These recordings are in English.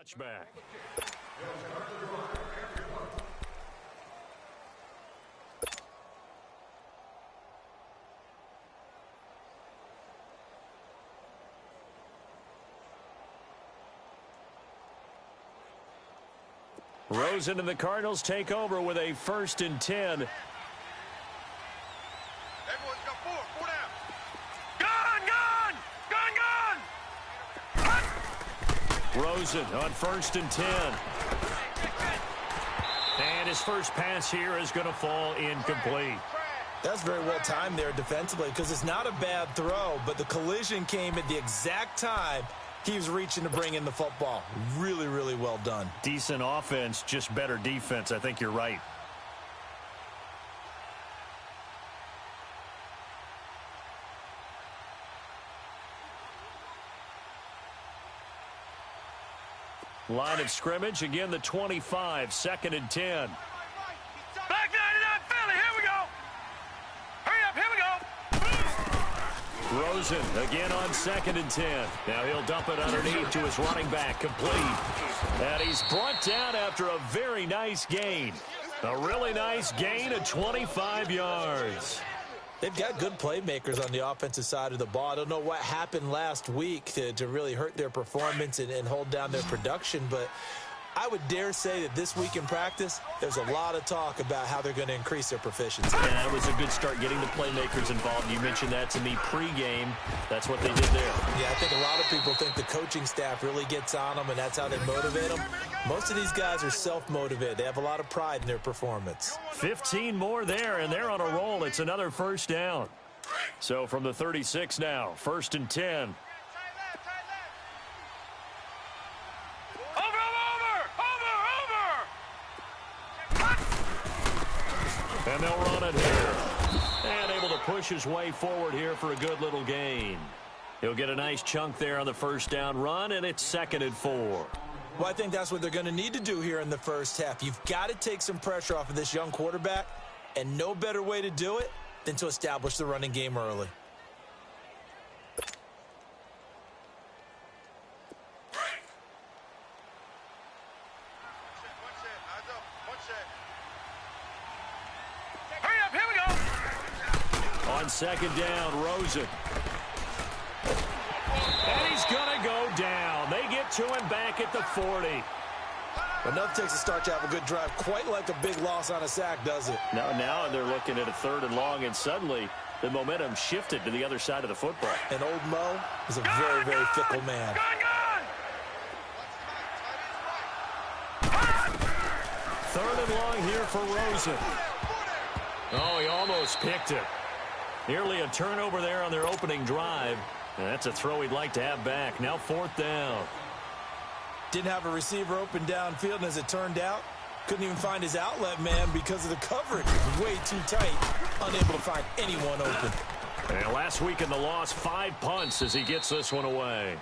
touchback. Rosen and the Cardinals take over with a 1st and 10. Everyone's got four down. Gun! Rosen on 1st and 10. And his first pass here is going to fall incomplete. That's very well timed there defensively because it's not a bad throw, but the collision came at the exact time he was reaching to bring in the football. Really, really well done. Decent offense, just better defense. I think you're right. Line of scrimmage, again the 25, 2nd and 10. Back 99 Philly, here we go. Hurry up, here we go. Rosen again on 2nd and 10. Now he'll dump it underneath to his running back, complete. And he's brought down after a very nice gain. A really nice gain of 25 yards. They've got good playmakers on the offensive side of the ball. I don't know what happened last week to really hurt their performance and hold down their production, but I would dare say that this week in practice, there's a lot of talk about how they're going to increase their proficiency. And that was a good start getting the playmakers involved. You mentioned that to me pregame. That's what they did there. Yeah, I think a lot of people think the coaching staff really gets on them, and that's how they motivate them. Most of these guys are self-motivated. They have a lot of pride in their performance. 15 more there, and they're on a roll. It's another 1st down. So from the 36 now, 1st and 10. And they'll run it here. And able to push his way forward here for a good little gain. He'll get a nice chunk there on the 1st down run, and it's 2nd and 4. Well, I think that's what they're going to need to do here in the first half. You've got to take some pressure off of this young quarterback, and no better way to do it than to establish the running game early. On 2nd down, Rosen. And he's going to go down. They get to him back at the 40. Enough takes a start to have a good drive. Quite like a big loss on a sack, does it? Now they're looking at a 3rd and long, and suddenly the momentum shifted to the other side of the football. And old Mo is a very, very fickle man. Third and long here for Rosen. Oh, he almost picked it. Nearly a turnover there on their opening drive. And that's a throw he'd like to have back. Now 4th down. Didn't have a receiver open downfield, and as it turned out, couldn't even find his outlet man because of the coverage. Way too tight, unable to find anyone open. And last week in the loss, 5 punts as he gets this one away.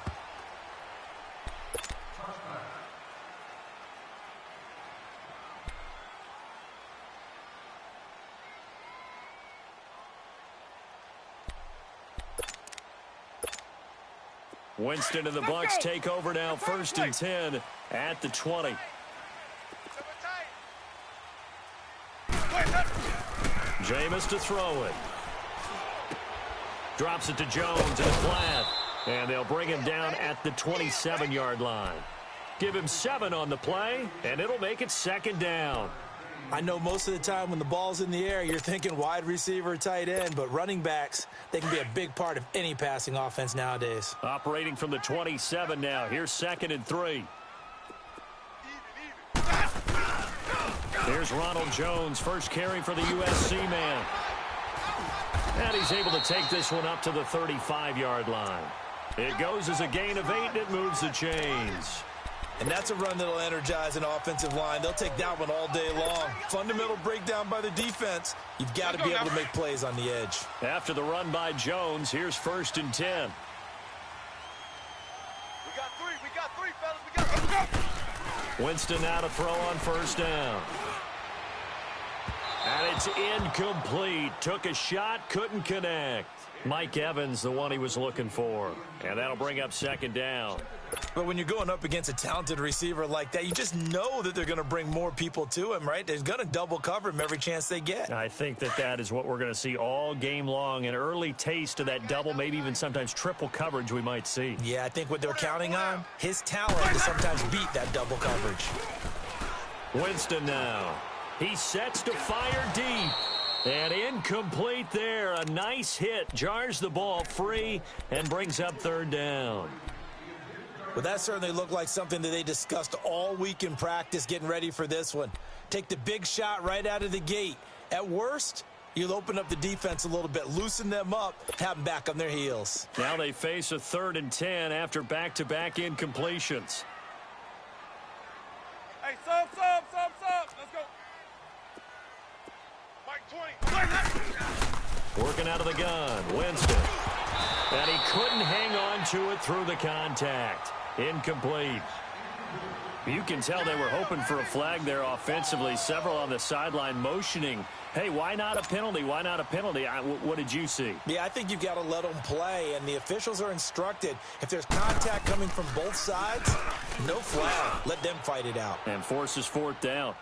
Winston and the Bucs take over now, 1st and 10 at the 20. Jameis to throw it. Drops it to Jones in the flat. And they'll bring him down at the 27-yard line. Give him 7 on the play, and it'll make it 2nd down. I know most of the time when the ball's in the air, you're thinking wide receiver, tight end, but running backs, they can be a big part of any passing offense nowadays. Operating from the 27 now. Here's 2nd and 3. Here's Ronald Jones, first carry for the USC man. And he's able to take this one up to the 35-yard line. It goes as a gain of 8, and it moves the chains. And that's a run that'll energize an offensive line. They'll take that one all day long. Fundamental breakdown by the defense. You've got to be able to make plays on the edge. After the run by Jones, here's 1st and 10. We got three, fellas. We got three. Winston now to throw on 1st down. And it's incomplete. Took a shot, couldn't connect. Mike Evans, the one he was looking for. And that'll bring up 2nd down. But when you're going up against a talented receiver like that, you just know that they're going to bring more people to him, right? They're going to double cover him every chance they get. I think that is what we're going to see all game long, an early taste of that double, maybe even sometimes triple coverage we might see. Yeah, I think what they're counting on, his talent to sometimes beat that double coverage. Winston now. He sets to fire deep. And incomplete there. A nice hit. Jars the ball free and brings up third down. Well, that certainly looked like something that they discussed all week in practice getting ready for this one. Take the big shot right out of the gate. At worst, you'll open up the defense a little bit, loosen them up, have them back on their heels. Now they face a 3rd and 10 after back-to-back incompletions. Hey, sub. Let's go. Mike 20. Working out of the gun, Winston. And he couldn't hang on to it through the contact. Incomplete. You can tell they were hoping for a flag there offensively. Several on the sideline motioning, hey, why not a penalty? Why not a penalty? What did you see? Yeah, I think you've got to let them play, and the officials are instructed. If there's contact coming from both sides, no flag. Let them fight it out. And forces 4th down.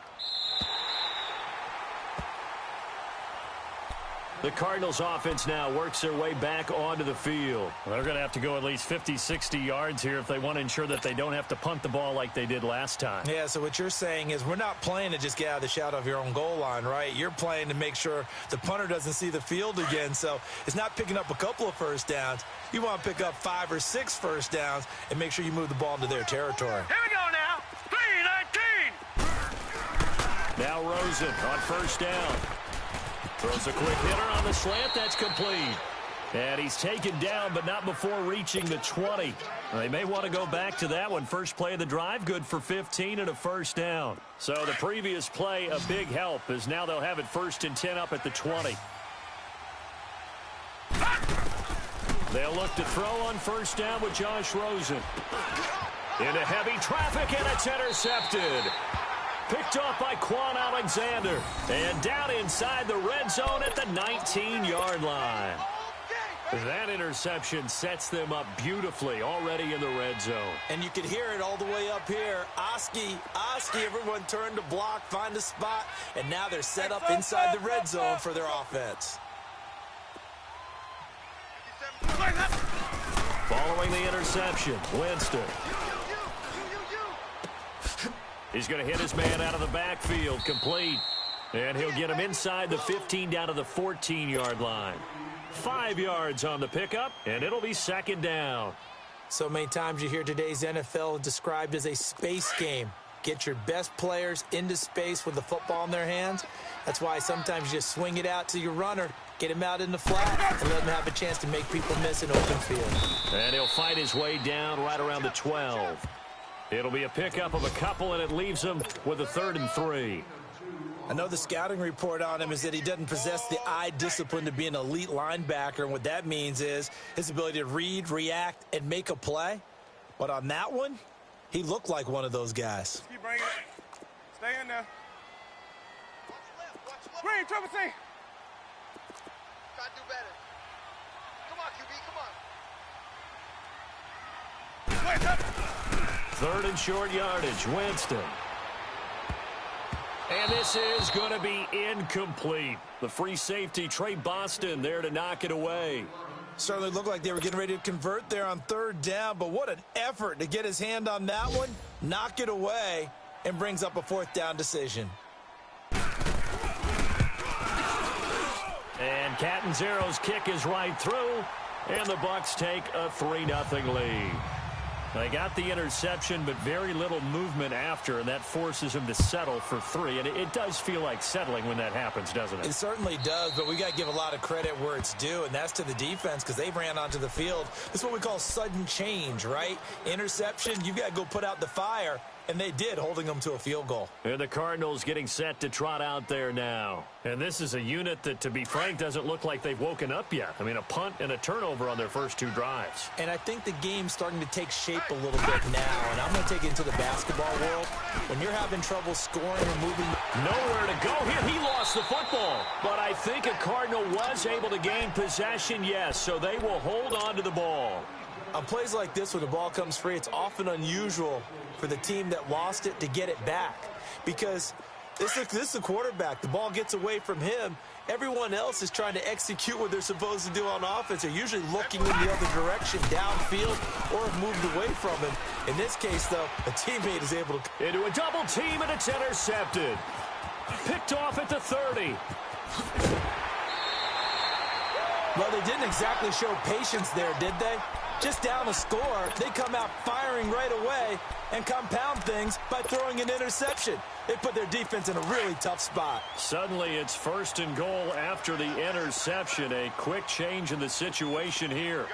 The Cardinals offense now works their way back onto the field. They're going to have to go at least 50, 60 yards here if they want to ensure that they don't have to punt the ball like they did last time. Yeah, so what you're saying is we're not playing to just get out of the shadow of your own goal line, right? You're playing to make sure the punter doesn't see the field again. So it's not picking up a couple of first downs. You want to pick up 5 or 6 first downs and make sure you move the ball into their territory. Here we go now. 3-19. Now Rosen on first down. Throws a quick hitter on the slant. That's complete. And he's taken down, but not before reaching the 20. They may want to go back to that one. First play of the drive, good for 15 and a first down. So the previous play, a big help, as now they'll have it 1st and 10 up at the 20. They'll look to throw on first down with Josh Rosen. Into heavy traffic, and it's intercepted. Picked off by Quan Alexander. And down inside the red zone at the 19-yard line. That interception sets them up beautifully already in the red zone. And you can hear it all the way up here. Oski, everyone turned to block, find a spot, and now they're set up inside the red zone for their offense. Following the interception, Winston. He's going to hit his man out of the backfield, complete. And he'll get him inside the 15 down to the 14-yard line. 5 yards on the pickup, and it'll be 2nd down. So many times you hear today's NFL described as a space game. Get your best players into space with the football in their hands. That's why sometimes you just swing it out to your runner, get him out in the flat, and let him have a chance to make people miss an open field. And he'll fight his way down right around the 12. It'll be a pickup of a couple, and it leaves him with a 3rd and 3. I know the scouting report on him is that he doesn't possess the eye discipline to be an elite linebacker, and what that means is his ability to read, react, and make a play. But on that one, he looked like one of those guys. Keep bringing it. Stay in there. Green, triple C. Try to do better. Come on, QB, come on. Wait up. 3rd and short yardage, Winston. And this is going to be incomplete. The free safety, Trey Boston, there to knock it away. Certainly looked like they were getting ready to convert there on 3rd down, but what an effort to get his hand on that one, knock it away, and brings up a 4th down decision. And Catanzaro's kick is right through, and the Bucs take a 3-0 lead. They got the interception, but very little movement after, and that forces him to settle for 3. And it does feel like settling when that happens, doesn't it? It certainly does, but we got to give a lot of credit where it's due, and that's to the defense because they ran onto the field. This is what we call sudden change, right? Interception, you got to go put out the fire, and they did, holding them to a field goal. And the Cardinals getting set to trot out there now. And this is a unit that, to be frank, doesn't look like they've woken up yet. I mean, a punt and a turnover on their first 2 drives. And I think the game's starting to take shape a little bit now, and I'm going to take it into the basketball world. When you're having trouble scoring or moving. Nowhere to go here. He lost the football. But I think a Cardinal was able to gain possession, yes, so they will hold on to the ball. On plays like this, when the ball comes free, it's often unusual for the team that lost it to get it back. Because this is the quarterback. The ball gets away from him. Everyone else is trying to execute what they're supposed to do on offense. They're usually looking in the other direction, downfield, or have moved away from him. In this case, though, a teammate is able to... Into a double team, and it's intercepted. Picked off at the 30. Well, they didn't exactly show patience there, did they? Just down a score, they come out firing right away and compound things by throwing an interception. They put their defense in a really tough spot. Suddenly, it's 1st and goal after the interception. A quick change in the situation here.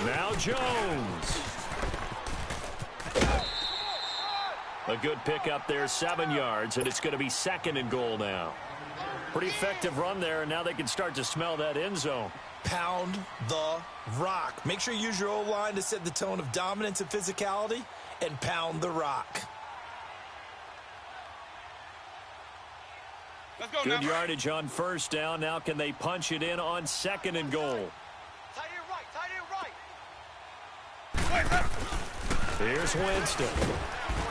Now Jones. A good pickup there, 7 yards, and it's going to be 2nd and goal now. Pretty effective run there, and now they can start to smell that end zone. Pound the rock. Make sure you use your O-line to set the tone of dominance and physicality, and pound the rock. Let's go, Good yardage on 1st down. Now can they punch it in on 2nd and goal? Tight end right. Here's Winston.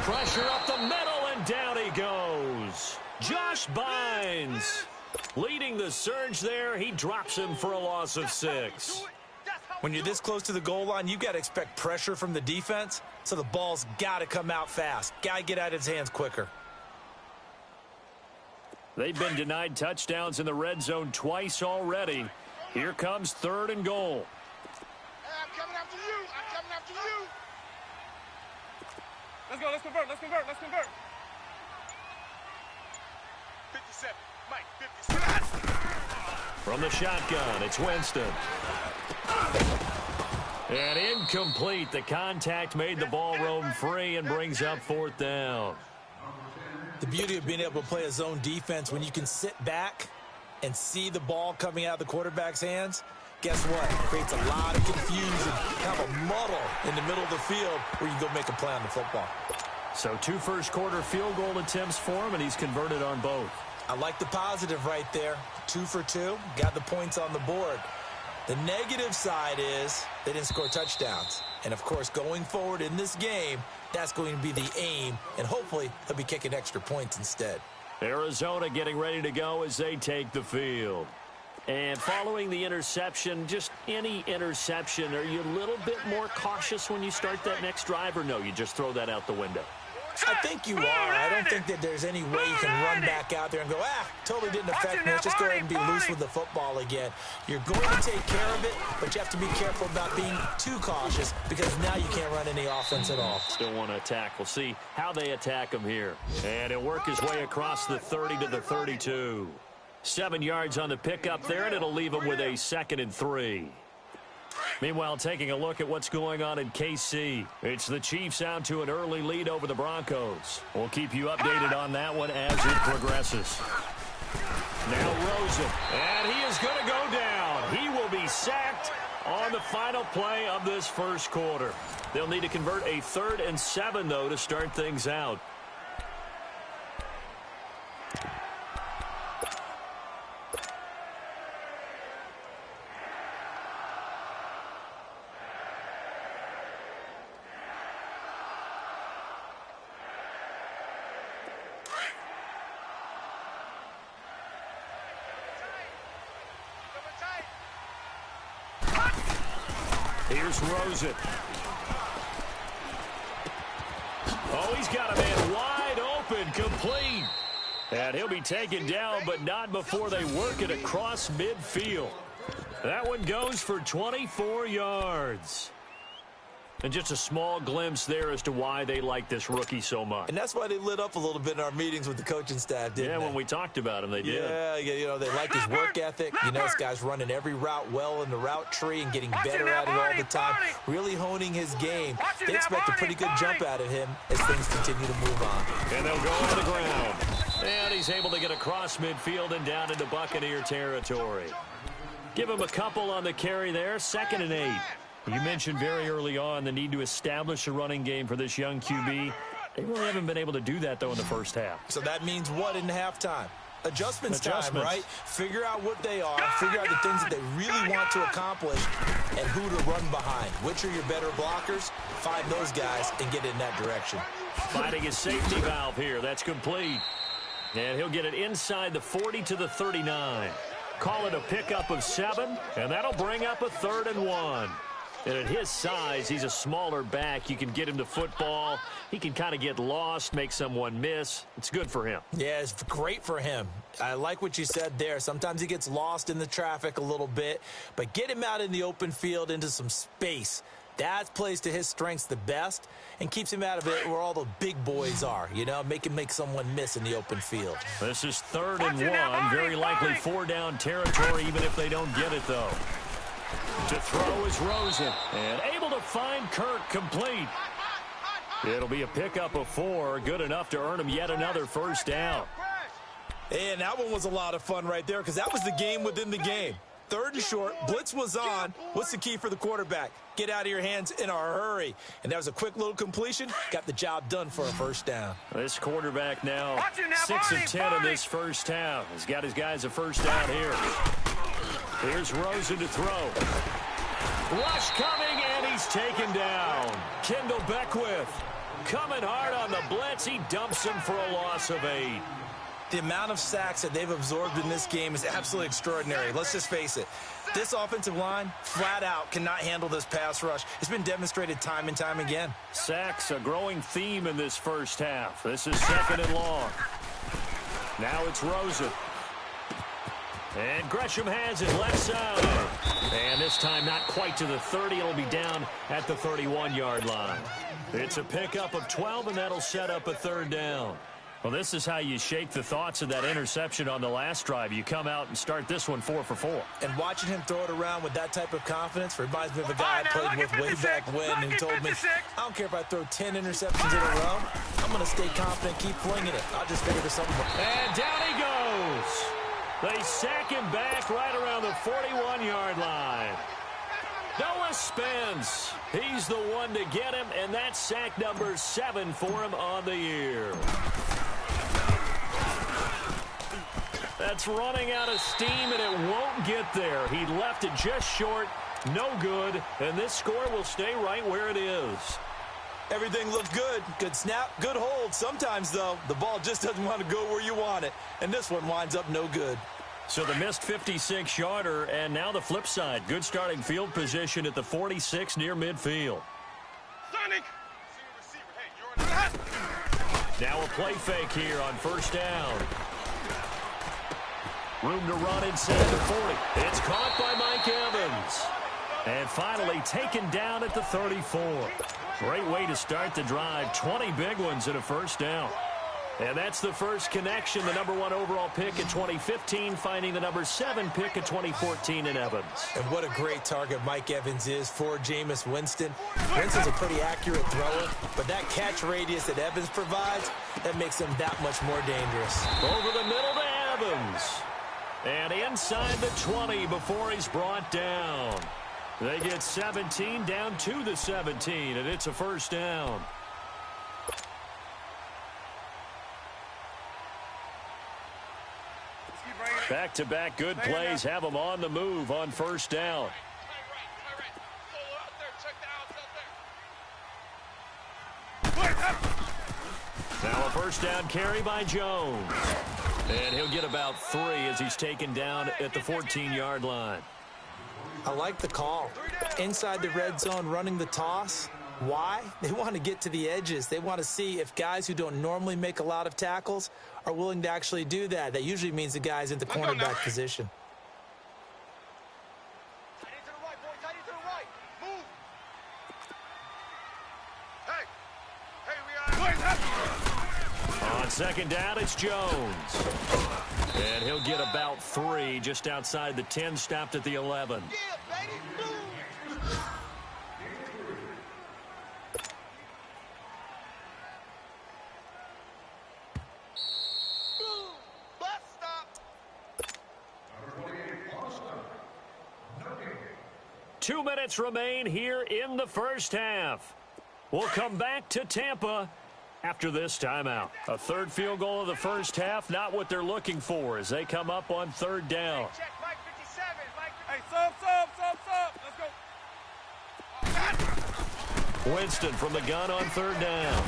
Pressure up the middle, and down he goes. Josh Bynes leading the surge there. He drops him for a loss of 6. When you're this close to the goal line, you've got to expect pressure from the defense, so the ball's got to come out fast. Got to get out of his hands quicker. They've been denied touchdowns in the red zone twice already. Here comes 3rd and goal. I'm coming after you. Let's go. Let's convert. 57. Mike, 57. From the shotgun, it's Winston. And incomplete. The contact made the ball roam free and brings up 4th down. The beauty of being able to play a zone defense when you can sit back and see the ball coming out of the quarterback's hands, guess what? It creates a lot of confusion, kind of a muddle in the middle of the field where you can go make a play on the football. So 2 first-quarter field goal attempts for him, and he's converted on both. I like the positive right there. 2 for 2, got the points on the board. The negative side is they didn't score touchdowns. And, of course, going forward in this game, that's going to be the aim, and hopefully he'll be kicking extra points instead. Arizona getting ready to go as they take the field. And following the interception, just any interception, are you a little bit more cautious when you start that next drive, or no, you just throw that out the window? I think you are. I don't think that there's any way you can run back out there and go, totally didn't affect me. Let's just go ahead and be loose with the football again. You're going to take care of it, but you have to be careful about being too cautious because now you can't run any offense at all. Still want to attack. We'll see how they attack him here. And he'll work his way across the 30 to the 32. 7 yards on the pickup there, and it'll leave him with a 2nd and 3. Meanwhile, taking a look at what's going on in KC. It's the Chiefs out to an early lead over the Broncos. We'll keep you updated on that one as it progresses. Now Rosen, and he is going to go down. He will be sacked on the final play of this first quarter. They'll need to convert a 3rd and 7, though, to start things out. Here's Rosen. Oh, he's got a man wide open, complete. And he'll be taken down, but not before they work it across midfield. That one goes for 24 yards. And just a small glimpse there as to why they like this rookie so much. And that's why they lit up a little bit in our meetings with the coaching staff, didn't they? Yeah, when we talked about him, they did. Yeah, you know, they like his work ethic. You know, this guy's running every route well in the route tree and getting better at it all the time, really honing his game. They expect a pretty good jump out of him as things continue to move on. And they'll go on the ground. And he's able to get across midfield and down into Buccaneer territory. Give him a couple on the carry there, 2nd and 8. You mentioned very early on the need to establish a running game for this young QB. They really haven't been able to do that, though, in the first half. So that means what in halftime? Adjustments time, right? Figure out what they are, figure out the things that they really want to accomplish, and who to run behind. Which are your better blockers? Find those guys and get in that direction. Finding his safety valve here. That's complete. And he'll get it inside the 40 to the 39. Call it a pickup of 7, and that'll bring up a 3rd and 1. And at his size, he's a smaller back. You can get him to football. He can kind of get lost, make someone miss. It's good for him. Yeah, it's great for him. I like what you said there. Sometimes he gets lost in the traffic a little bit, but get him out in the open field into some space. That plays to his strengths the best and keeps him out of it where all the big boys are, you know, make someone miss in the open field. This is 3rd and 1. Very likely 4-down territory, even if they don't get it, though. To throw is Rosen, and able to find Kirk complete. It'll be a pickup of 4, good enough to earn him yet another 1st down. And that one was a lot of fun right there because that was the game within the game. 3rd and short, blitz was on. What's the key for the quarterback? Get out of your hands in a hurry. And that was a quick little completion. Got the job done for a 1st down. This quarterback now 6 of 10 in this 1st half. He's got his guys a 1st down here. Here's Rosen to throw. Rush coming, and he's taken down. Kendall Beckwith coming hard on the blitz. He dumps him for a loss of 8. The amount of sacks that they've absorbed in this game is absolutely extraordinary. Let's just face it. This offensive line, flat out, cannot handle this pass rush. It's been demonstrated time and time again. Sacks, a growing theme in this 1st half. This is 2nd and long. Now it's Rosen. And Gresham has it left side. And this time not quite to the 30. It'll be down at the 31-yard line. It's a pickup of 12, and that'll set up a 3rd down. Well, this is how you shake the thoughts of that interception on the last drive. You come out and start this one 4 for 4. And watching him throw it around with that type of confidence reminds me of a guy I played with way back when who told me, I don't care if I throw 10 interceptions in a row. I'm going to stay confident, keep flinging it. I'll just figure something. And down he goes. They sack him back right around the 41-yard line. Noah Spence, he's the one to get him, and that's sack number 7 for him on the year. That's running out of steam, and it won't get there. He left it just short, no good, and this score will stay right where it is. Everything looked good. Good snap, good hold. Sometimes, though, the ball just doesn't want to go where you want it, and this one winds up no good. So the missed 56-yarder, and now the flip side. Good starting field position at the 46 near midfield. Now a play fake here on 1st down. Room to run inside the 40. It's caught by Mike Evans. And finally taken down at the 34. Great way to start the drive. 20 big ones and a 1st down. And that's the first connection. The number 1 overall pick in 2015 finding the number 7 pick in 2014 in Evans. And what a great target Mike Evans is for Jameis Winston. Winston's a pretty accurate thrower, but that catch radius that Evans provides, that makes him that much more dangerous. Over the middle to Evans. And inside the 20 before he's brought down. They get 17 down to the 17, and it's a 1st down. Back-to-back good plays have them on the move on 1st down. Now a 1st down carry by Jones. And he'll get about 3 as he's taken down at the 14-yard line. I like the call. Inside the red zone running the toss. Why? They want to get to the edges. They want to see if guys who don't normally make a lot of tackles are willing to actually do that. That usually means the guy's in the cornerback position. On 2nd down, it's Jones. And he'll get about 3 just outside the 10, stopped at the 11. Two minutes remain here in the 1st half. We'll come back to Tampa After this timeout, a third field goal of the first half, not what they're looking for as they come up on third down. Check Mike 57. Hey, sub. Let's go. Winston from the gun on third down.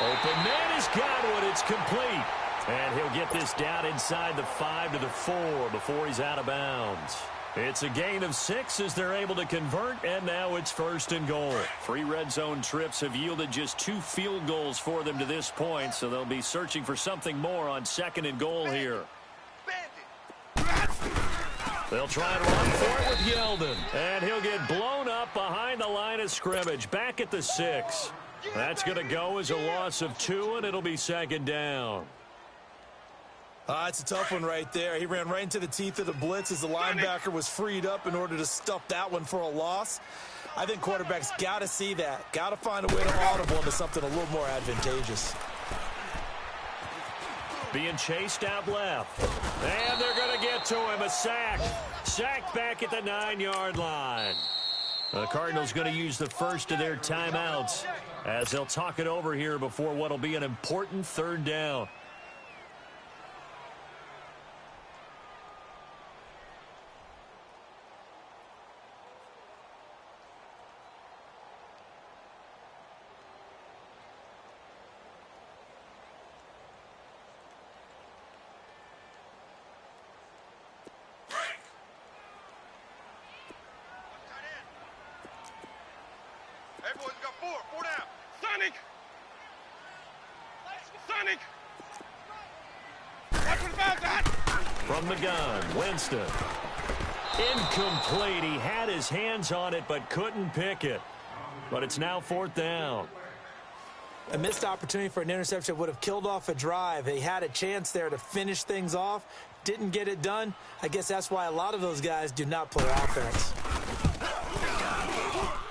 Open man has got one. It's complete. And he'll get this down inside the 5 to the 4 before he's out of bounds. It's a gain of 6 as they're able to convert, and now it's first and goal. 3 red zone trips have yielded just 2 field goals for them to this point, so they'll be searching for something more on second and goal here. They'll try and run for it with Yeldon, and he'll get blown up behind the line of scrimmage, back at the 6. That's going to go as a loss of 2, and it'll be second down. It's a tough one right there. He ran right into the teeth of the blitz as the linebacker was freed up in order to stuff that one for a loss. I think quarterbacks got to see that. Got to find a way to audible into something a little more advantageous. Being chased out left. And they're going to get to him. A sack. Sacked back at the 9-yard line. The Cardinals going to use the first of their timeouts as they'll talk it over here before what will be an important third down. Hey, boys, we got 4 down. Sonic. Watch for the bounce, Dad. From the gun, Winston. Incomplete. He had his hands on it but couldn't pick it. But it's now fourth down. A missed opportunity for an interception would have killed off a drive. He had a chance there to finish things off. Didn't get it done. I guess that's why a lot of those guys do not play offense.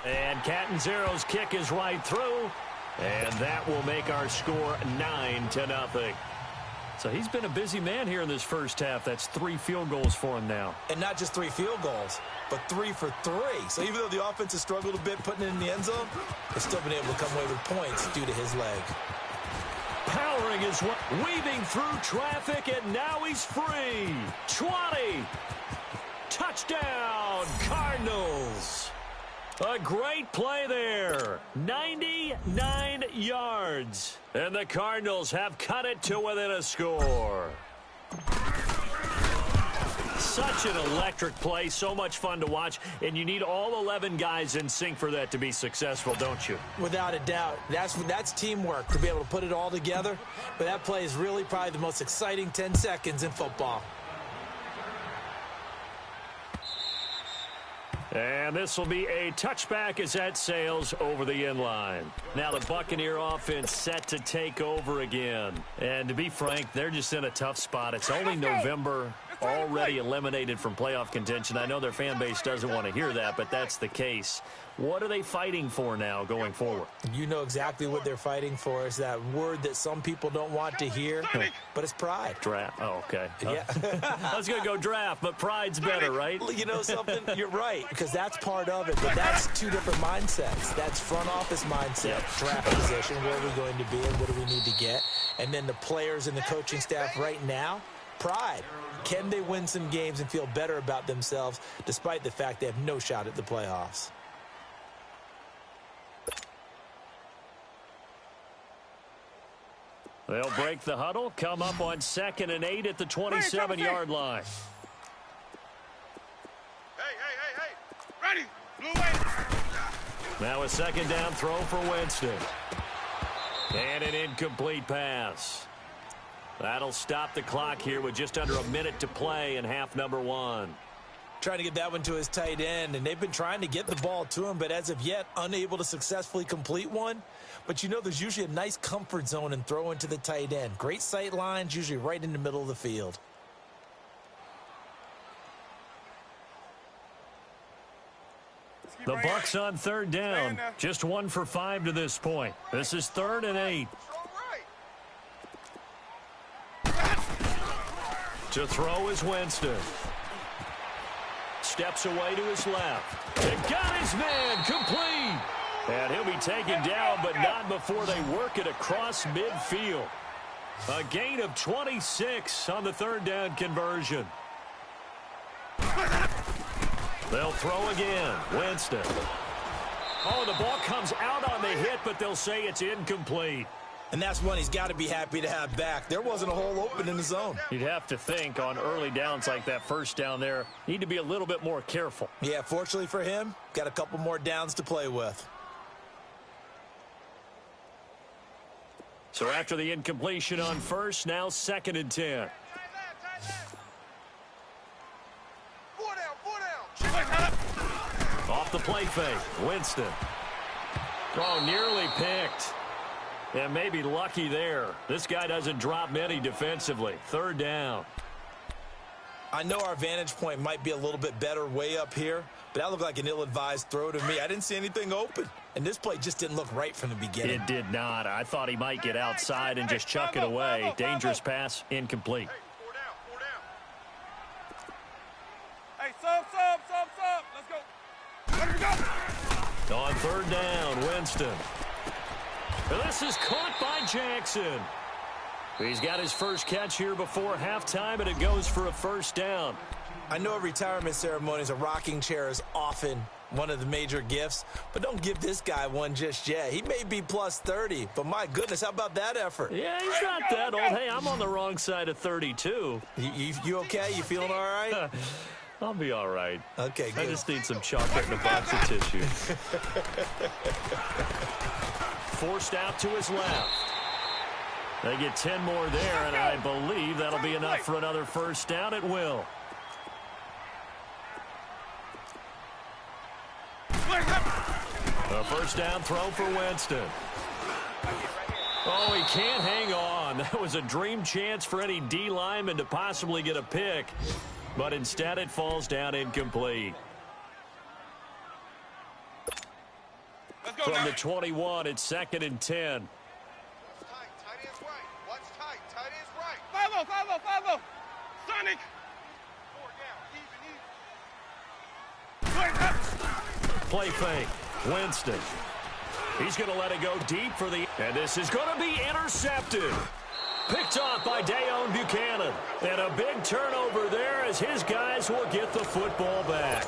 And Catanzero's kick is right through. And that will make our score 9-0. So he's been a busy man here in this first half. That's 3 field goals for him now. And not just 3 field goals, but 3 for 3. So even though the offense has struggled a bit putting it in the end zone, they've still been able to come away with points due to his leg. Powering his way, weaving through traffic, and now he's free. 20. Touchdown, Cardinals. A great play there. 99 yards. And the Cardinals have cut it to within a score. Such an electric play, so much fun to watch, and you need all 11 guys in sync for that to be successful, don't you? Without a doubt. That's teamwork to be able to put it all together. But that play is really probably the most exciting 10 seconds in football. And this will be a touchback as that sails over the end line. Now the Buccaneer offense set to take over again. And to be frank, they're just in a tough spot. It's only November, already eliminated from playoff contention. I know their fan base doesn't want to hear that, but that's the case. What are they fighting for now going forward? You know exactly what they're fighting for. Is that word that some people don't want to hear, but it's pride. Draft. Oh, okay. Yeah. I was going to go draft, but pride's better, right? You know something? You're right, because that's part of it, but that's 2 different mindsets. That's front office mindset, draft position, where are we going to be and what do we need to get? And then the players and the coaching staff right now, pride. Can they win some games and feel better about themselves despite the fact they have no shot at the playoffs? They'll break the huddle, come up on 2nd and 8 at the 27-yard line. Hey. Ready. Blue way. Now a second down throw for Winston. And an incomplete pass. That'll stop the clock here with just under a minute to play in half number 1. Trying to get that one to his tight end, and they've been trying to get the ball to him, but as of yet, unable to successfully complete one. But you know there's usually a nice comfort zone and throw into the tight end. Great sight lines, usually right in the middle of the field. The Bucs on third down. Just 1 for 5 to this point. This is 3rd and 8. To throw is Winston. Steps away to his left. And got his man complete. And he'll be taken down, but not before they work it across midfield. A gain of 26 on the third down conversion. They'll throw again. Winston. Oh, the ball comes out on the hit, but they'll say it's incomplete. And that's one he's got to be happy to have back. There wasn't a hole open in the zone. You'd have to think on early downs like that first down there, need to be a little bit more careful. Yeah, fortunately for him, got a couple more downs to play with. So after the incompletion on first, now 2nd and 10. Off the play fake, Winston. Oh, nearly picked. And maybe lucky there. This guy doesn't drop many defensively. 3rd down. I know our vantage point might be a little bit better way up here, but that looked like an ill-advised throw to me. I didn't see anything open, and this play just didn't look right from the beginning. It did not. I thought he might get outside and just chuck it away. Dangerous pass, incomplete. Hey, sub. Let's go. Let go. On 3rd down, Winston. And this is caught by Jackson. He's got his first catch here before halftime, and it goes for a 1st down. I know at retirement ceremonies, a rocking chair is often one of the major gifts, but don't give this guy one just yet. He may be plus 30, but my goodness, how about that effort? Yeah, he's not that old. Hey, I'm on the wrong side of 32. You okay? You feeling all right? I'll be all right. Okay, good. I just need some chocolate and a box of tissue. Forced out to his left. They get 10 more there, and I believe that'll be enough for another 1st down at will. A 1st down throw for Winston. Oh, he can't hang on. That was a dream chance for any D lineman to possibly get a pick, but instead it falls down incomplete. From the 21, it's 2nd and 10. Follow. Sonic. Play fake. Winston. He's going to let it go deep for the... And this is going to be intercepted. Picked off by Dayon Buchanan. And a big turnover there as his guys will get the football back.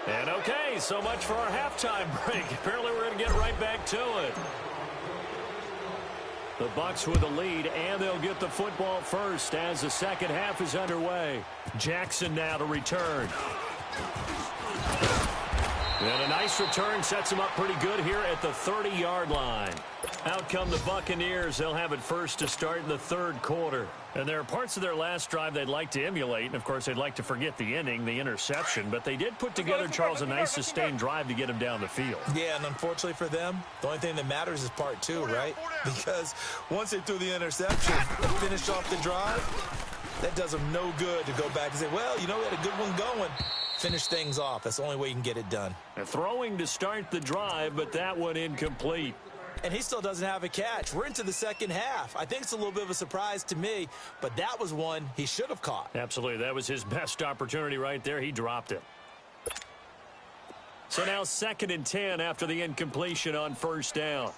And okay, so much for our halftime break. Apparently we're going to get right back to it. The Bucs with the lead, and they'll get the football first as the second half is underway. Jackson now to return. And a nice return sets him up pretty good here at the 30-yard line. Out come the Buccaneers. They'll have it first to start in the 3rd quarter. And there are parts of their last drive they'd like to emulate. And, of course, they'd like to forget the inning, the interception. But they did put together, Charles, a nice sustained drive to get him down the field. Yeah, and unfortunately for them, the only thing that matters is part 2, right? Because once they threw the interception and finished off the drive, that does them no good to go back and say, well, you know, we had a good one going. Finish things off. That's the only way you can get it done. Throwing to start the drive, but that one incomplete. And he still doesn't have a catch. We're into the second half. I think it's a little bit of a surprise to me, but that was one he should have caught. Absolutely. That was his best opportunity right there. He dropped it. So now 2nd and 10 after the incompletion on 1st down.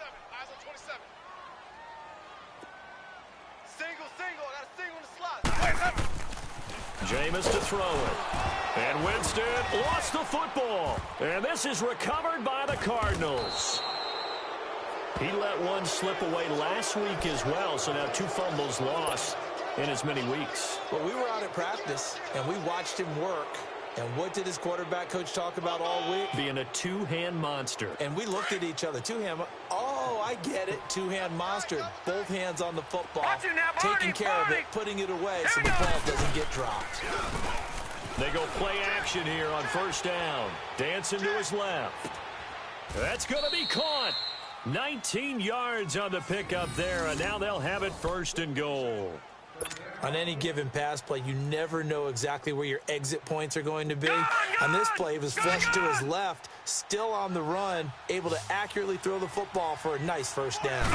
Jameis to throw it. And Winston lost the football. And this is recovered by the Cardinals. He let one slip away last week as well, so now 2 fumbles lost in as many weeks. Well, we were out at practice, and we watched him work. And what did his quarterback coach talk about all week? Being a 2-hand monster. And we looked at each other. 2-hand. Oh, I get it. 2-hand monster. Both hands on the football. Taking care of it, putting it away so the ball doesn't get dropped. They go play action here on 1st down. Dancing to his left. That's going to be caught. 19 yards on the pickup there, and now they'll have it 1st and goal. On any given pass play, you never know exactly where your exit points are going to be. On this play, he was flushed to his left, still on the run, able to accurately throw the football for a nice 1st down.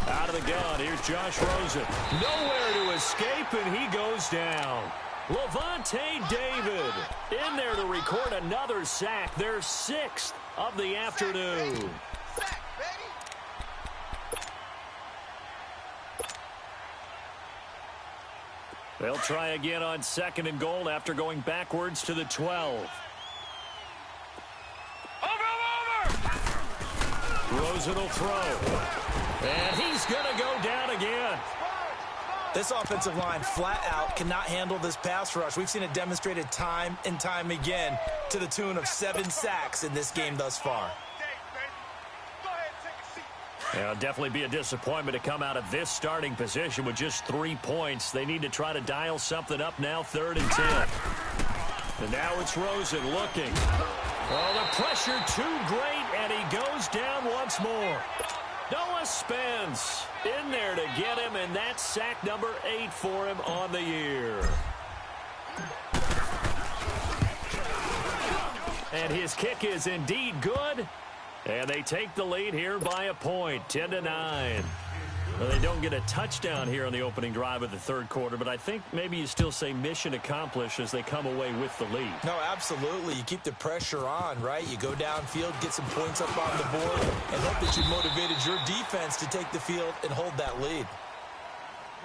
Out of the gun, here's Josh Rosen. Nowhere to escape, and he goes down. Levante David in there to record another sack, their 6th of the afternoon. Sack, baby. They'll try again on 2nd and goal after going backwards to the 12. Rosen will throw. And he's going to go down again. This offensive line flat out cannot handle this pass rush. We've seen it demonstrated time and time again to the tune of 7 sacks in this game thus far. It'll definitely be a disappointment to come out of this starting position with just 3 points. They need to try to dial something up now, 3rd and 10. And now it's Rosen looking. Oh, the pressure too great, and he goes down once more. Noah Spence in there to get him, and that's sack number 8 for him on the year. And his kick is indeed good. And they take the lead here by a point, 10-9. Well, they don't get a touchdown here on the opening drive of the 3rd quarter, but I think maybe you still say mission accomplished as they come away with the lead. No, absolutely. You keep the pressure on, right? You go downfield, get some points up on the board, and hope that you motivated your defense to take the field and hold that lead.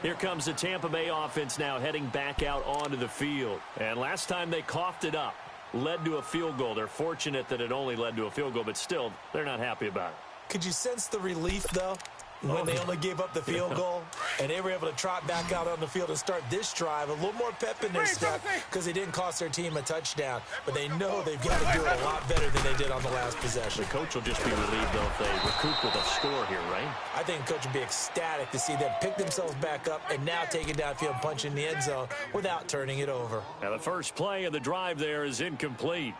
Here comes the Tampa Bay offense now heading back out onto the field. And last time they coughed it up, led to a field goal. They're fortunate that it only led to a field goal, but still, they're not happy about it. Could you sense the relief, though, when they only gave up the field goal and they were able to trot back out on the field and start this drive? A little more pep in their step because they didn't cost their team a touchdown, but they know they've got to do it a lot better than they did on the last possession. The coach will just be relieved, though, if they recoup with a score here, right? I think the coach would be ecstatic to see them pick themselves back up and now take it downfield and punch in the end zone without turning it over. Now the first play of the drive there is incomplete.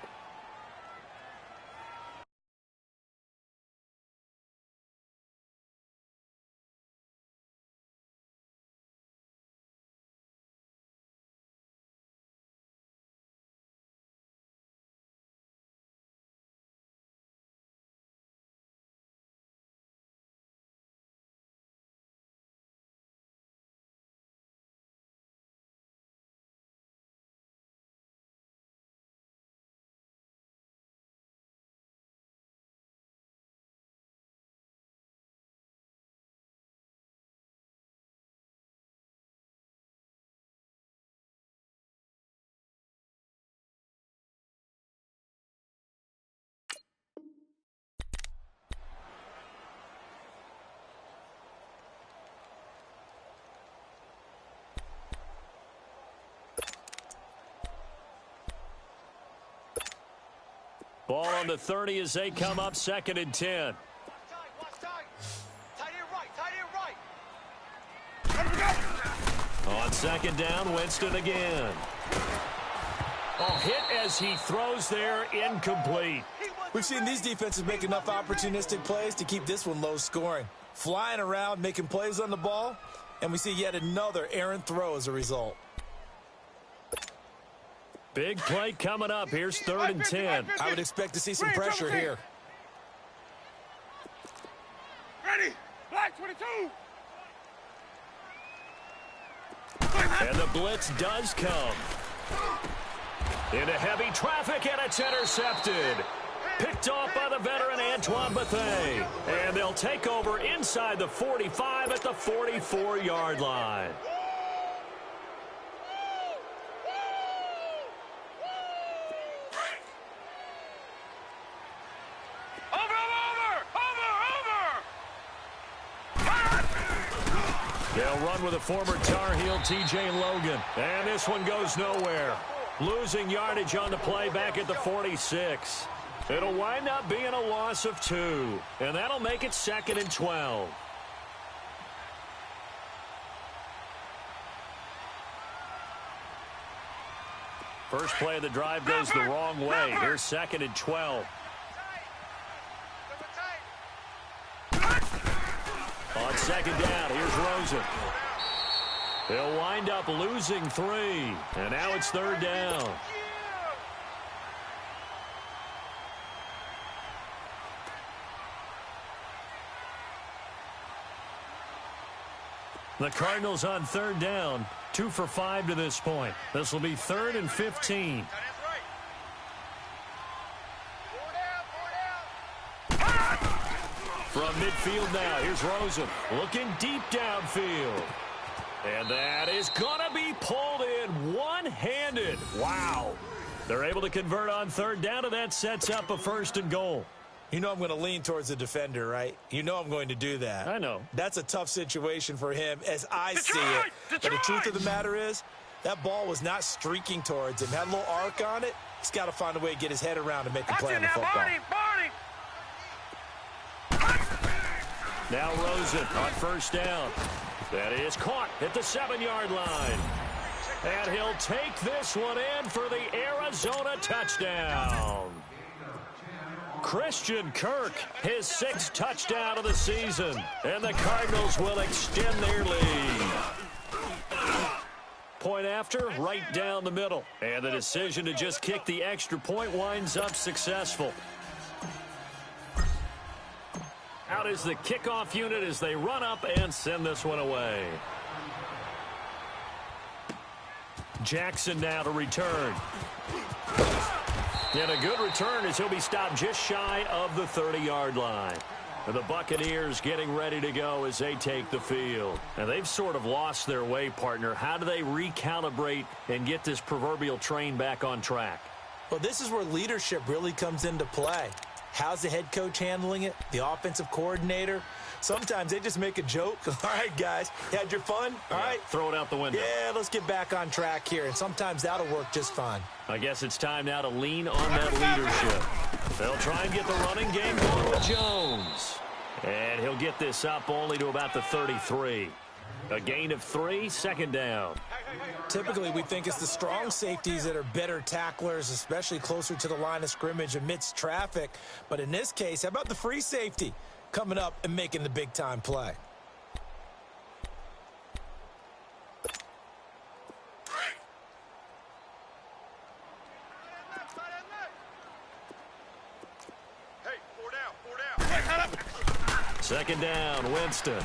Ball on the 30 as they come up 2nd and 10. On 2nd down, Winston again. Oh, hit as he throws there, incomplete. We've seen these defenses make enough opportunistic plays to keep this one low scoring. Flying around, making plays on the ball, and we see yet another errant throw as a result. Big play coming up. Here's 3rd and 10. I would expect to see some pressure here. Ready? Black 22. And the blitz does come. Into heavy traffic, and it's intercepted. Picked off by the veteran Antoine Bethea. And they'll take over inside the 45 at the 44-yard line. They'll run with a former Tar Heel, T.J. Logan. And this one goes nowhere. Losing yardage on the play back at the 46. It'll wind up being a loss of 2. And that'll make it 2nd and 12. First play of the drive goes the wrong way. Here's 2nd and 12. On 2nd down, here's Rosen. They'll wind up losing 3. And now it's 3rd down. The Cardinals on third down, 2 for 5 to this point. This will be 3rd and 15. From midfield now, here's Rosen looking deep downfield. And that is going to be pulled in one-handed. Wow. They're able to convert on third down, and that sets up a 1st and goal. You know I'm going to lean towards the defender, right? You know I'm going to do that. I know. That's a tough situation for him as I see it. But the truth of the matter is, that ball was not streaking towards him. Had a little arc on it. He's got to find a way to get his head around and make a play on the football. Now Rosen on 1st down. That is caught at the 7-yard line. And he'll take this one in for the Arizona touchdown. Christian Kirk, his 6th touchdown of the season. And the Cardinals will extend their lead. Point after, right down the middle. And the decision to just kick the extra point winds up successful. Out is the kickoff unit as they run up and send this one away. Jackson now to return. And a good return as he'll be stopped just shy of the 30-yard line. And the Buccaneers getting ready to go as they take the field. And they've sort of lost their way, partner. How do they recalibrate and get this proverbial train back on track? Well, this is where leadership really comes into play. How's the head coach handling it? The offensive coordinator? Sometimes they just make a joke. All right, guys, you had your fun? All right. Throw it out the window. Yeah, let's get back on track here. And sometimes that'll work just fine. I guess it's time now to lean on that leadership. They'll try and get the running game going with Jones. And he'll get this up only to about the 33. A gain of 3, 2nd down. Typically, we think it's the strong safeties that are better tacklers, especially closer to the line of scrimmage amidst traffic. But in this case, how about the free safety coming up and making the big-time play? Hey, 4 down. 2nd down, Winston.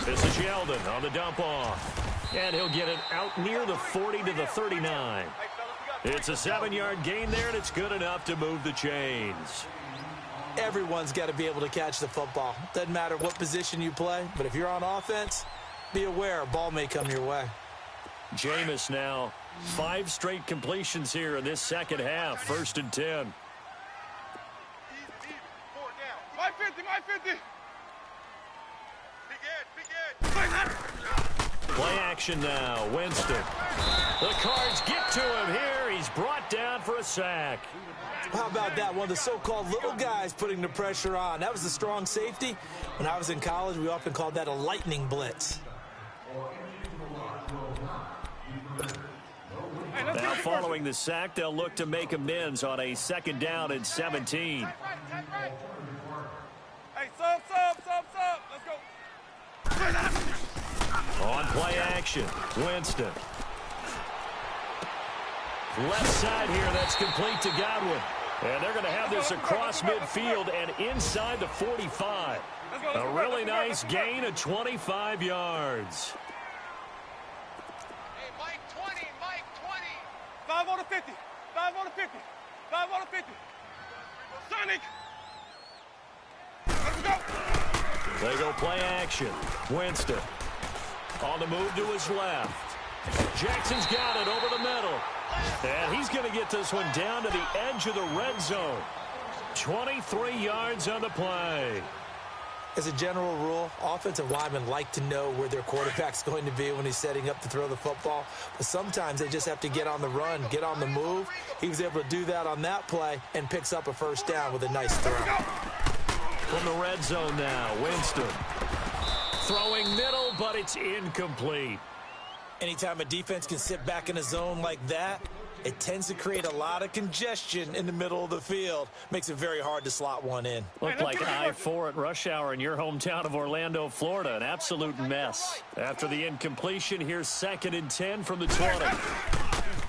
This is Yeldon on the dump off. And he'll get it out near the 40 to the 39. It's a 7-yard gain there, and it's good enough to move the chains. Everyone's got to be able to catch the football. Doesn't matter what position you play, but if you're on offense, be aware a ball may come your way. Jameis now, 5 straight completions here in this second half. 1st and 10. Easy. 4 down. My 50, my 50. Big Ed. Play action now, Winston. The Cards get to him here. He's brought down for a sack. How about that? One of the so-called little guys putting the pressure on. That was the strong safety. When I was in college, we often called that a lightning blitz. Now following the sack, they'll look to make amends on a 2nd down and 17. Hey, sub. Let's go. On play action, Winston. Left side here, that's complete to Godwin. And they're going to have this across midfield and inside the 45. A really nice gain of 25 yards. Hey, Mike 20, Mike 20. 5 on the 50. 5 on the 50. 5 on the 50. Sonic. Let's go. They go play action. Winston on the move to his left. Jackson's got it over the middle. And he's going to get this one down to the edge of the red zone. 23 yards on the play. As a general rule, offensive linemen like to know where their quarterback's going to be when he's setting up to throw the football. But sometimes they just have to get on the run, get on the move. He was able to do that on that play and picks up a 1st down with a nice throw. From the red zone now, Winston. Throwing middle, but it's incomplete. Anytime a defense can sit back in a zone like that, it tends to create a lot of congestion in the middle of the field. Makes it very hard to slot one in. Looked like I-4 at rush hour in your hometown of Orlando, Florida. An absolute mess. After the incompletion, here's 2nd and 10 from the 20.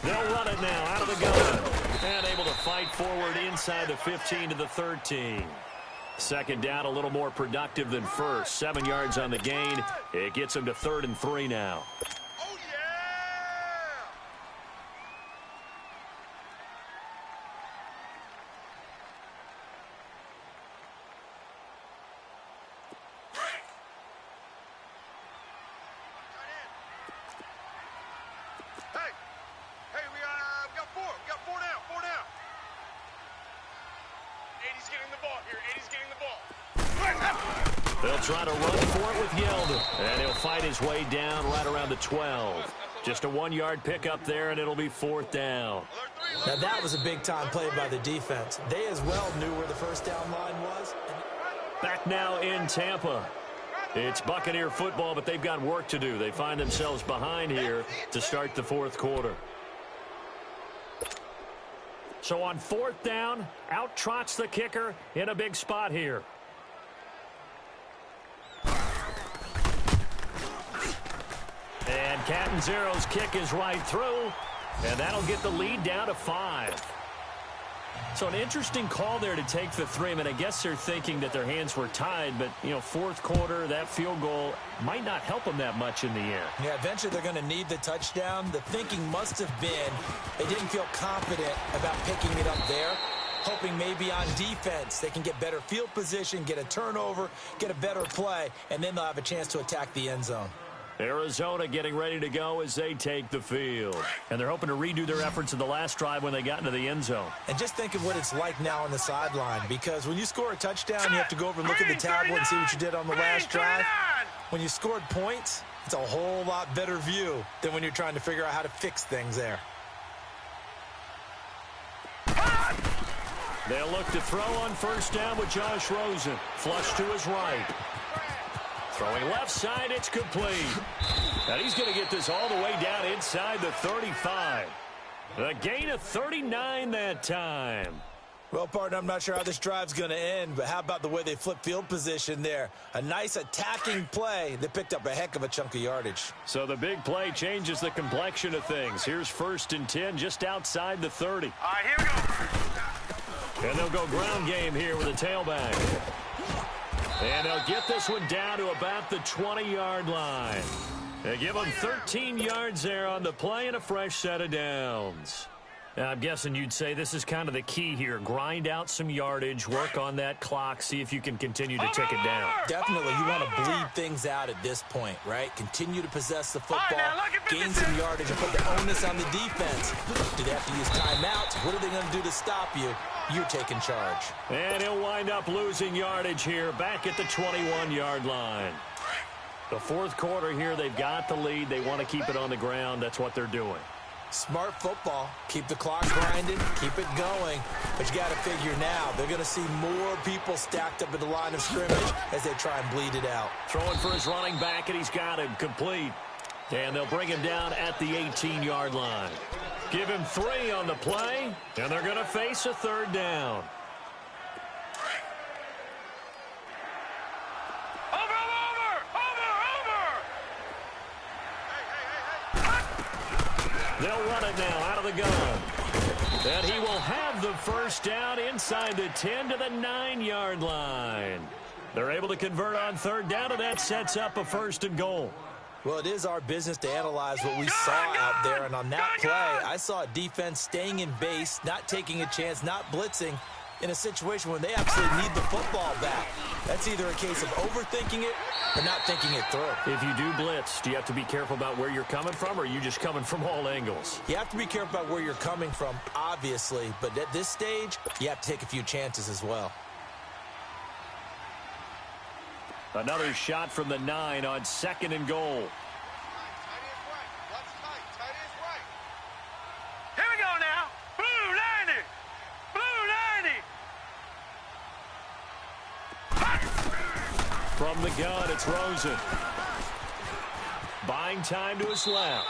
They'll run it now out of the gun. And able to fight forward inside the 15 to the 13. Second down, a little more productive than first. 7 yards on the gain. It gets him to 3rd and 3 now. Oh, yeah! Hey, we got 4. We got 4 down. 4 down. 80's getting the ball here. 80's getting the ball. They'll try to run for it with Yeldon, and he'll fight his way down right around the 12. Just a 1-yard pickup there, and it'll be 4th down. Now, that was a big-time play by the defense. They as well knew where the first down line was. Back now in Tampa. It's Buccaneer football, but they've got work to do. They find themselves behind here to start the 4th quarter. So on 4th down, out trots the kicker in a big spot here. And Catanzaro's kick is right through, and that'll get the lead down to 5. So an interesting call there to take the 3. I mean, I guess they're thinking that their hands were tied, but, 4th quarter, that field goal might not help them that much in the end. Yeah, eventually they're going to need the touchdown. The thinking must have been they didn't feel confident about picking it up there, hoping maybe on defense they can get better field position, get a turnover, get a better play, and then they'll have a chance to attack the end zone. Arizona getting ready to go as they take the field. And they're hoping to redo their efforts in the last drive when they got into the end zone. And just think of what it's like now on the sideline, because when you score a touchdown, you have to go over and look at the tablet and see what you did on the last drive. When you scored points, it's a whole lot better view than when you're trying to figure out how to fix things there. They'll look to throw on 1st down with Josh Rosen. Flush to his right. Throwing left side, it's complete. And he's going to get this all the way down inside the 35. A gain of 39 that time. Well, partner, I'm not sure how this drive's going to end, but how about the way they flip field position there? A nice attacking play that picked up a heck of a chunk of yardage. So the big play changes the complexion of things. Here's 1st and 10 just outside the 30. All right, here we go. And they'll go ground game here with a tailback. And they'll get this one down to about the 20-yard line. They give them 13 yards there on the play and a fresh set of downs. Now, I'm guessing you'd say this is kind of the key here. Grind out some yardage, work on that clock, see if you can continue to tick it down. Definitely, you want to bleed things out at this point, right? Continue to possess the football, gain some yardage, and put the onus on the defense. Do they have to use timeouts? What are they going to do to stop you? You're taking charge. And he'll wind up losing yardage here, back at the 21-yard line. The 4th quarter here, they've got the lead. They want to keep it on the ground. That's what they're doing. Smart football. Keep the clock grinding, keep it going. But you got to figure now, they're going to see more people stacked up at the line of scrimmage as they try and bleed it out. Throwing for his running back, and he's got him complete. And they'll bring him down at the 18-yard line. Give him 3 on the play, and they're going to face a 3rd down. They'll run it now out of the gun. And he will have the 1st down inside the 10 to the 9-yard line. They're able to convert on 3rd down, and that sets up a 1st and goal. Well, it is our business to analyze what we saw out there. And on that play, I saw a defense staying in base, not taking a chance, not blitzing in a situation when they absolutely need the football back. That's either a case of overthinking it or not thinking it through. If you do blitz, do you have to be careful about where you're coming from, or are you just coming from all angles? You have to be careful about where you're coming from, obviously. But at this stage, you have to take a few chances as well. Another shot from the 9 on 2nd and goal. Here we go now. Blue 90. Blue 90. From the gun, it's Rosen. Buying time to his left.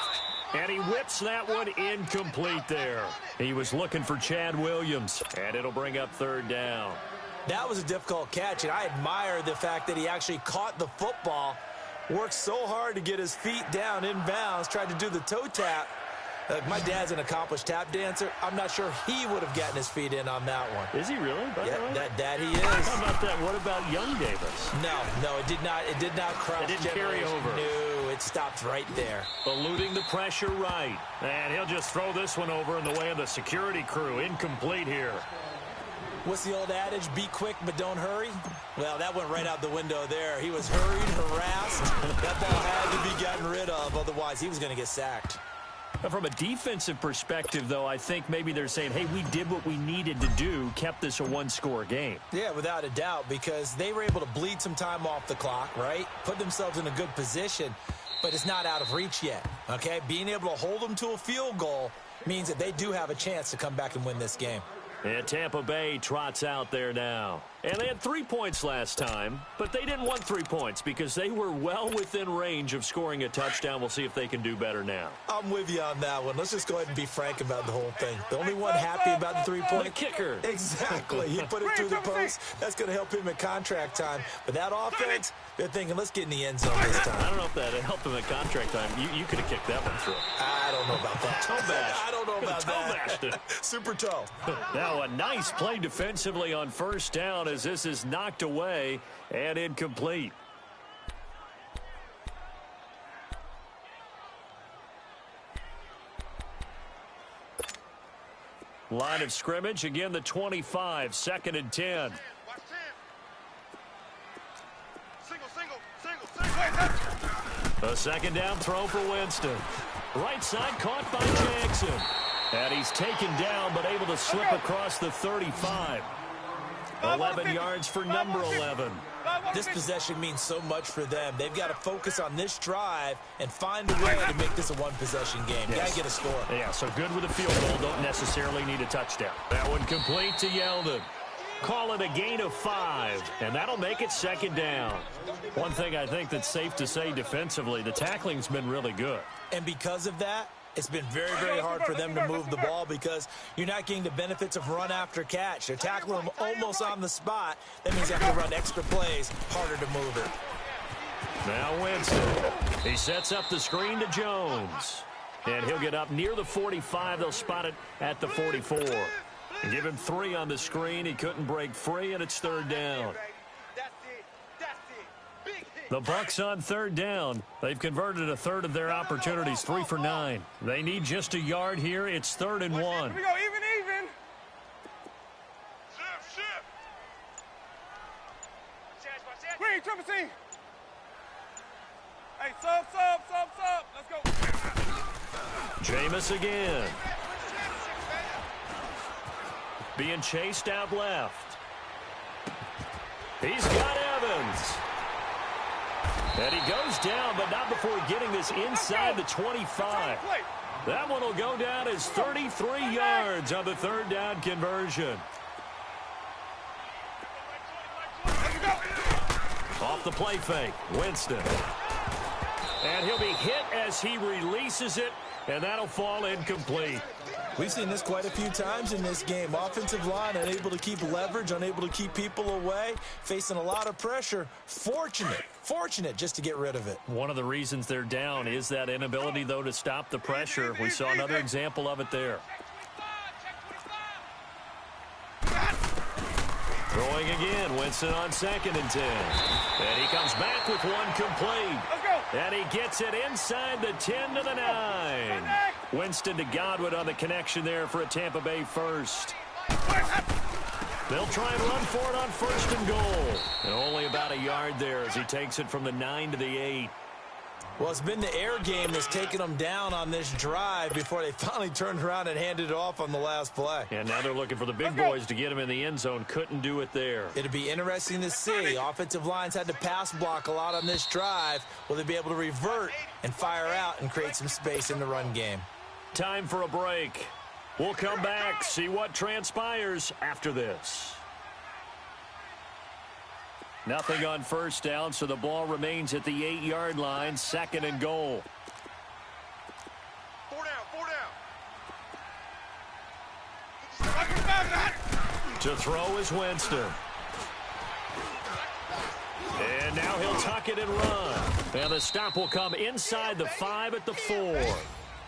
And he whips that one incomplete there. He was looking for Chad Williams. And it'll bring up 3rd down. That was a difficult catch, and I admire the fact that he actually caught the football, worked so hard to get his feet down inbounds, tried to do the toe tap, My dad's an accomplished tap dancer. I'm not sure he would have gotten his feet in on that one. Is he really? Yeah, that he is. How about that? What about young Davis? No, it did not. It did not cross. It didn't carry over. No, it stopped right there. Eluding the pressure right. And he'll just throw this one over in the way of the security crew. Incomplete here. What's the old adage? Be quick, but don't hurry? Well, that went right out the window there. He was hurried, harassed. That ball had to be gotten rid of. Otherwise, he was going to get sacked. From a defensive perspective, though, I think maybe they're saying, hey, we did what we needed to do, kept this a one-score game. Yeah, without a doubt, because they were able to bleed some time off the clock, right? Put themselves in a good position, but it's not out of reach yet, okay? Being able to hold them to a field goal means that they do have a chance to come back and win this game. And Tampa Bay trots out there now. And they had 3 points last time, but they didn't want 3 points because they were well within range of scoring a touchdown. We'll see if they can do better now. I'm with you on that one. Let's just go ahead and be frank about the whole thing. The only one happy about the 3-point The kicker. Exactly. He put it through the post. That's going to help him at contract time. But that offense, they're thinking, let's get in the end zone this time. I don't know if that helped him at contract time. You could have kicked that one through. I don't know about that. Toe bash. I don't know about Toe bashed that. it. Super toe. Now a nice play defensively on first down as this is knocked away and incomplete. Line of scrimmage, again the 25, 2nd and 10. Watch 10. Single. A second down throw for Winston. Right side caught by Jackson. And he's taken down but able to slip across the 35. 11 yards for number 11. This possession means so much for them. They've got to focus on this drive and find a way to make this a one-possession game. Got to get a score. Yeah, so good with a field goal. Don't necessarily need a touchdown. That one complete to Yeldon. Call it a gain of 5, and that'll make it 2nd down. One thing I think that's safe to say defensively, the tackling's been really good. And because of that, it's been very, very hard for them to move the ball because you're not getting the benefits of run after catch. They're tackling them almost on the spot. That means they have to run extra plays, harder to move it. Now Winston. He sets up the screen to Jones. And he'll get up near the 45. They'll spot it at the 44. And give him 3 on the screen. He couldn't break free, and it's 3rd down. The Bucs on 3rd down. They've converted a third of their opportunities, 3 for 9. They need just a yard here. It's 3rd and 1. Here we go, even. Shift. Green, triple team. Hey, sub. Let's go. Jameis again. Being chased out left. He's got Evans. And he goes down, but not before getting this inside the 25. That one will go down as 33 yards on the 3rd down conversion. Off the play fake, Winston. And he'll be hit as he releases it, and that'll fall incomplete. We've seen this quite a few times in this game. Offensive line unable to keep leverage, unable to keep people away, facing a lot of pressure. Fortunate just to get rid of it. One of the reasons they're down is that inability, though, to stop the pressure. We saw another example of it there. Throwing again, Winston on 2nd and 10. And he comes back with one complete. Let's go. And he gets it inside the 10 to the 9. Winston to Godwin on the connection there for a Tampa Bay first. They'll try and run for it on 1st and goal. And only about a yard there as he takes it from the 9 to the 8. Well, it's been the air game that's taken them down on this drive before they finally turned around and handed it off on the last play. And now they're looking for the big boys to get him in the end zone. Couldn't do it there. It'll be interesting to see. Offensive lines had to pass block a lot on this drive. Will they be able to revert and fire out and create some space in the run game? Time for a break. We'll come back, see what transpires after this. Nothing on 1st down, so the ball remains at the 8-yard line, 2nd and goal. 4 down. To throw is Winston. And now he'll tuck it and run. And the stop will come inside the 5 at the 4.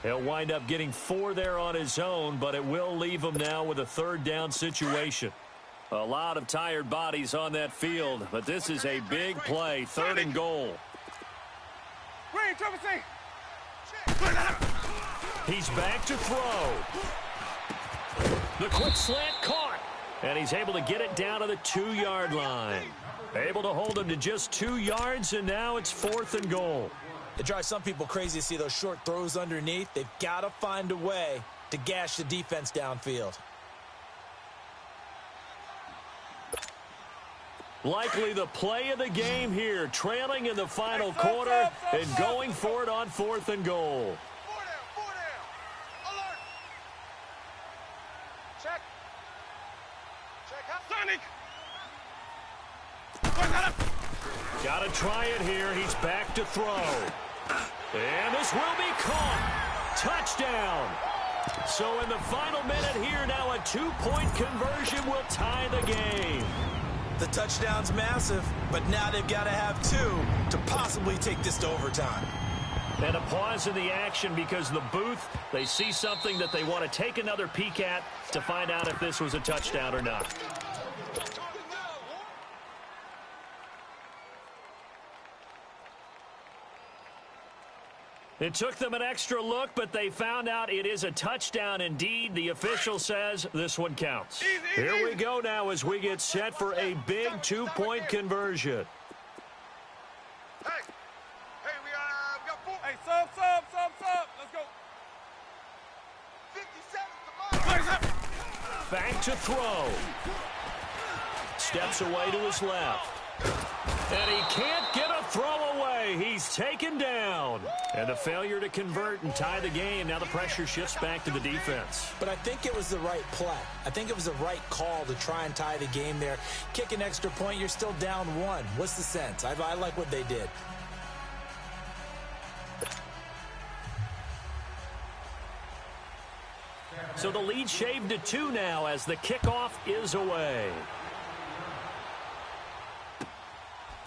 He'll wind up getting 4 there on his own, but it will leave him now with a third down situation. A lot of tired bodies on that field, but this is a big play, 3rd and goal. Green, triple C. He's back to throw. The quick slant caught, and he's able to get it down to the 2-yard line. Able to hold him to just 2 yards, and now it's 4th and goal. It drives some people crazy to see those short throws underneath. They've got to find a way to gash the defense downfield. Likely the play of the game here, trailing in the final quarter and going for it on 4th and goal. 4 down. Alert. Check. Sonic. Got to try it here. He's back to throw. And this will be caught. Touchdown. So in the final minute here, now a 2-point conversion will tie the game. The touchdown's massive, but now they've got to have 2 to possibly take this to overtime. And a pause in the action because the booth, they see something that they want to take another peek at to find out if this was a touchdown or not. It took them an extra look, but they found out it is a touchdown indeed. The official says this one counts. Here we go now as we get set for a big 2-point conversion. Hey, we got 4. Hey, sub. Let's go. 57 to mine. Back to throw. Steps away to his left. And he can't get a throw away. He's taken down. And a failure to convert and tie the game. Now the pressure shifts back to the defense. But I think it was the right play. I think it was the right call to try and tie the game there. Kick an extra point, you're still down 1. What's the sense? I like what they did. So the lead shaved to 2 now as the kickoff is away.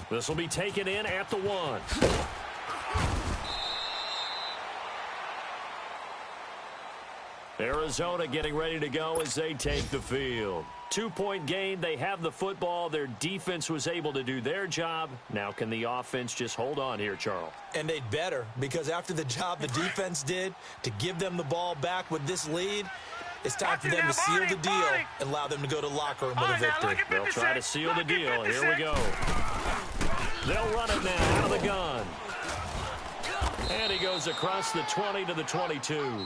This will be taken in at the 1. Arizona getting ready to go as they take the field. 2-point game. They have the football. Their defense was able to do their job. Now can the offense just hold on here, Charles? And they'd better, because after the job the defense did to give them the ball back with this lead, it's time for them to seal the deal and allow them to go to the locker room with a victory. They'll try to seal the deal. Here we go. They'll run it now out of the gun. And he goes across the 20 to the 22.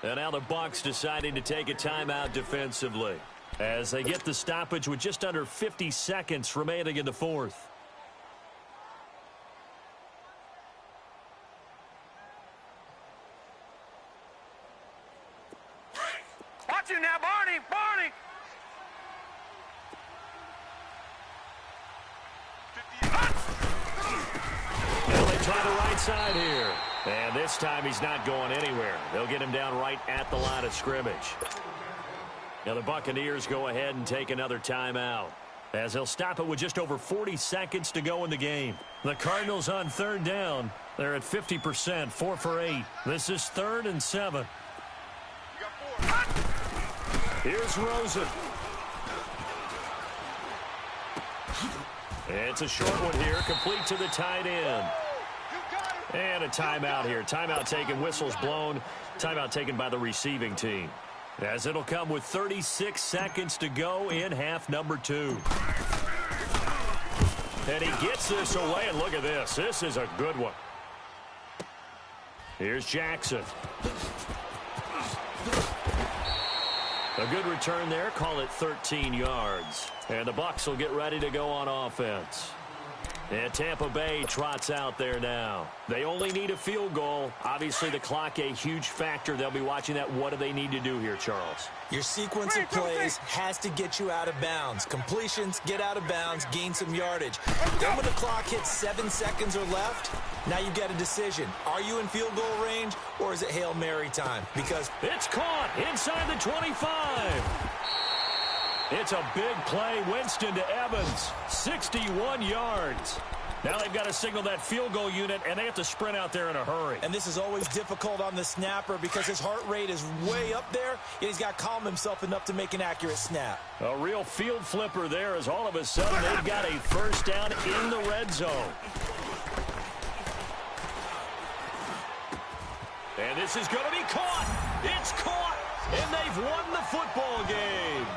And now the Bucs deciding to take a timeout defensively as they get the stoppage with just under 50 seconds remaining in the 4th. Watch you now, Barney. Now they try the right side here. And this time he's not going anywhere. They'll get him down right at the line of scrimmage. Now the Buccaneers go ahead and take another timeout as they'll stop it with just over 40 seconds to go in the game. The Cardinals on 3rd down. They're at 50%, 4 for 8. This is 3rd and 7. Here's Rosen. It's a short one here, complete to the tight end. And a timeout here. Timeout taken, whistles blown. Timeout taken by the receiving team. As it'll come with 36 seconds to go in half number 2. And he gets this away, and look at this. This is a good one. Here's Jackson. A good return there. Call it 13 yards. And the Bucs will get ready to go on offense. And Tampa Bay trots out there now. They only need a field goal. Obviously, the clock a huge factor. They'll be watching that. What do they need to do here, Charles? Your sequence of plays has to get you out of bounds. Completions, get out of bounds, gain some yardage. Then when the clock hits 7 seconds or left, now you've got a decision. Are you in field goal range, or is it Hail Mary time? Because it's caught inside the 25. It's a big play. Winston to Evans, 61 yards. Now they've got to signal that field goal unit, and they have to sprint out there in a hurry. And this is always difficult on the snapper because his heart rate is way up there, and he's got to calm himself enough to make an accurate snap. A real field flipper there as all of a sudden they've got a first down in the red zone. And this is going to be caught. It's caught, and they've won the football game.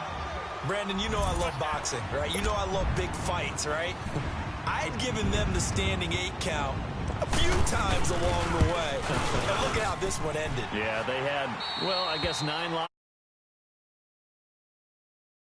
Brandon, you know I love boxing, right? You know I love big fights, right? I'd given them the standing 8 count a few times along the way. And look at how this one ended. Yeah, they had, well, I guess 9 lines.